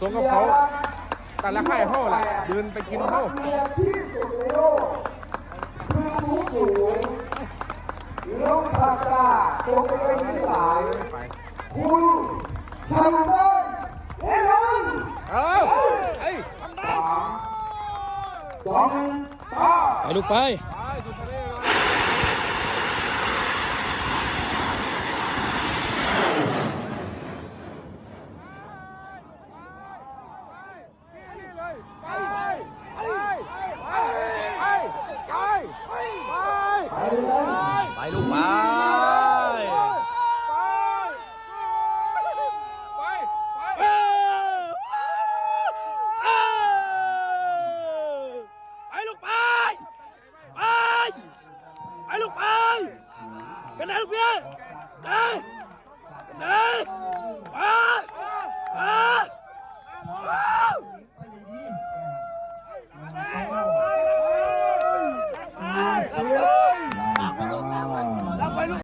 สงกับเขาแต่ละค่ายห้อแหละยืนไปกินห้อที่สุดในโลกคือสูงลงซาซาตรงเองที่หลายคุณทำได้แน่นอนเอ้ย3 2 1 ไปลูกไป ไป